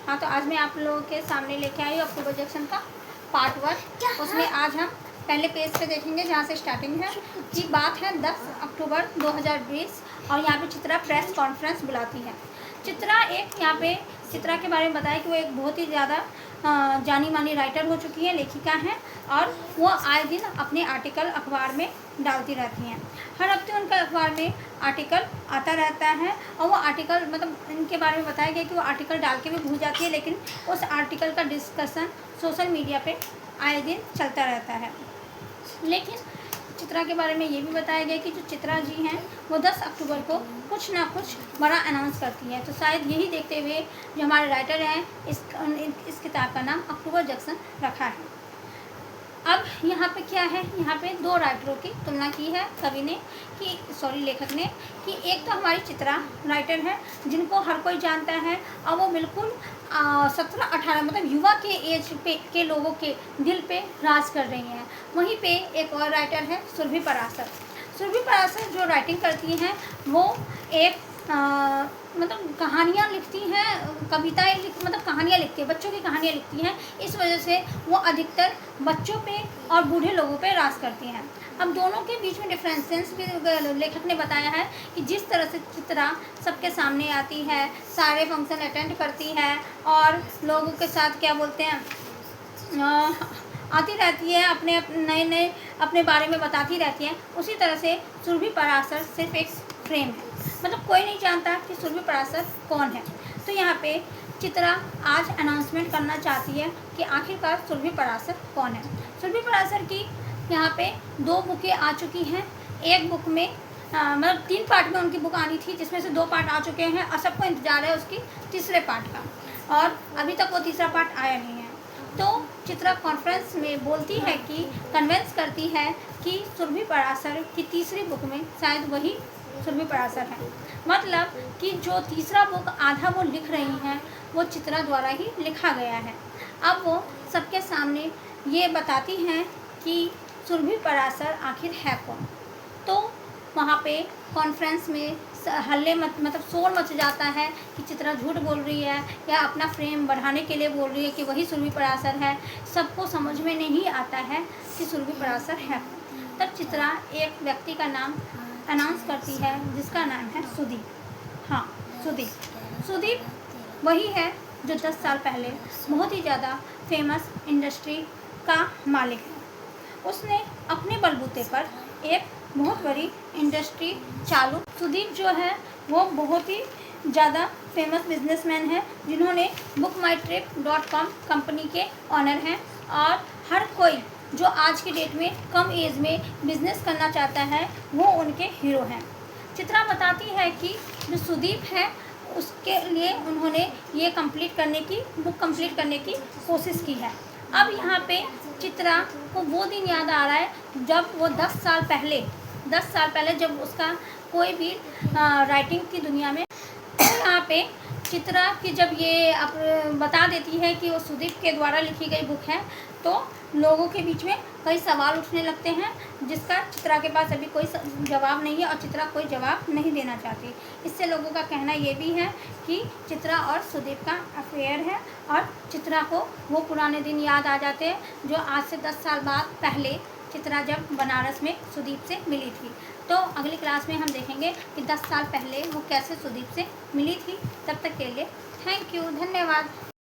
हाँ, तो आज मैं आप लोगों के सामने लेके आई हूँ अक्टूबर जंक्शन का पार्ट 1। उसमें आज हम पहले पेज पे देखेंगे जहाँ से स्टार्टिंग है कि बात है 10 अक्टूबर 2020 और यहाँ पे चित्रा प्रेस कॉन्फ्रेंस बुलाती है। चित्रा एक यहाँ पे चित्रा के बारे में बताया कि वो एक बहुत ही ज़्यादा जानी मानी राइटर हो चुकी है, लेखिका हैं, और वो आए दिन अपने आर्टिकल अखबार में डालती रहती हैं। हर हफ्ते उनका अखबार में आर्टिकल आता रहता है और वो आर्टिकल मतलब इनके बारे में बताया गया कि वो आर्टिकल डाल के भी भूल जाती है, लेकिन उस आर्टिकल का डिस्कशन सोशल मीडिया पे आए दिन चलता रहता है। लेकिन चित्रा के बारे में ये भी बताया गया कि जो चित्रा जी हैं वो 10 अक्टूबर को कुछ ना कुछ बड़ा अनाउंस करती है। तो शायद यही देखते हुए जो हमारे राइटर हैं इस किताब का नाम अक्टूबर जंक्शन रखा है। अब यहाँ पे क्या है, यहाँ पे दो राइटरों की तुलना की है कवि ने लेखक ने कि एक तो हमारी चित्रा राइटर है जिनको हर कोई जानता है और वो बिल्कुल 17-18 मतलब युवा के एज पे के लोगों के दिल पे राज कर रही हैं। वहीं पे एक और राइटर है सुरभि पराशर जो राइटिंग करती हैं वो एक मतलब कहानियाँ लिखती हैं, कहानियाँ लिखती हैं, बच्चों की कहानियाँ लिखती हैं। इस वजह से वो अधिकतर बच्चों पे और बूढ़े लोगों पे राज करती हैं। अब दोनों के बीच में डिफरेंसेस भी लेखक ने बताया है कि जिस तरह से चित्रा सबके सामने आती है, सारे फंक्शन अटेंड करती है और लोगों के साथ क्या बोलते हैं आती रहती है, अपने नए अपने बारे में बताती रहती हैं, उसी तरह से सुरभि पराशर सिर्फ एक फ्रेम है, मतलब कोई नहीं जानता कि सुरभि पराशर कौन है। तो यहाँ पे चित्रा आज अनाउंसमेंट करना चाहती है कि आखिरकार सुरभि पराशर कौन है। सुरभि पराशर की यहाँ पे 2 बुकें आ चुकी हैं। एक बुक में मतलब 3 पार्ट में उनकी बुक आनी थी, जिसमें से 2 पार्ट आ चुके हैं और सबको इंतजार है उसकी तीसरे पार्ट का, और अभी तक वो तीसरा पार्ट आया नहीं है। तो चित्रा कॉन्फ्रेंस में बोलती है कि कन्विंस करती है कि सुरभि पराशर की तीसरी बुक में शायद वही सुरभि पराशर है, मतलब कि जो तीसरा बुक आधा वो लिख रही हैं वो चित्रा द्वारा ही लिखा गया है। अब वो सबके सामने ये बताती हैं कि सुरभि पराशर आखिर है कौन। तो वहाँ पे कॉन्फ्रेंस में हल्ले मतलब शोर मच जाता है कि चित्रा झूठ बोल रही है या अपना फ्रेम बढ़ाने के लिए बोल रही है कि वही सुरभि पराशर है। सबको समझ में नहीं आता है कि सुरभि पराशर है। तब चित्रा एक व्यक्ति का नाम अनाउंस करती है जिसका नाम है सुदीप। हाँ, सुदीप वही है जो 10 साल पहले बहुत ही ज़्यादा फेमस इंडस्ट्री का मालिक है। उसने अपने बलबूते पर एक बहुत बड़ी इंडस्ट्री चालू। सुदीप जो है वो बहुत ही ज़्यादा फेमस बिजनेसमैन है जिन्होंने bookmytrip.com कंपनी के ऑनर हैं, और हर कोई जो आज की डेट में कम एज में बिजनेस करना चाहता है वो उनके हीरो हैं। चित्रा बताती है कि जो सुदीप है उसके लिए उन्होंने ये बुक कंप्लीट करने की कोशिश की है। अब यहाँ पे चित्रा को वो दिन याद आ रहा है जब वो 10 साल पहले जब उसका कोई भी राइटिंग की दुनिया में यहाँ पे चित्रा की जब ये बता देती है कि वो सुदीप के द्वारा लिखी गई बुक है, तो लोगों के बीच में कई सवाल उठने लगते हैं जिसका चित्रा के पास अभी कोई जवाब नहीं है और चित्रा कोई जवाब नहीं देना चाहती। इससे लोगों का कहना ये भी है कि चित्रा और सुदीप का अफेयर है और चित्रा को वो पुराने दिन याद आ जाते हैं जो आज से 10 साल बाद पहले चित्रा जब बनारस में सुदीप से मिली थी। तो अगली क्लास में हम देखेंगे कि 10 साल पहले वो कैसे सुदीप से मिली थी। तब तक के लिए थैंक यू, धन्यवाद।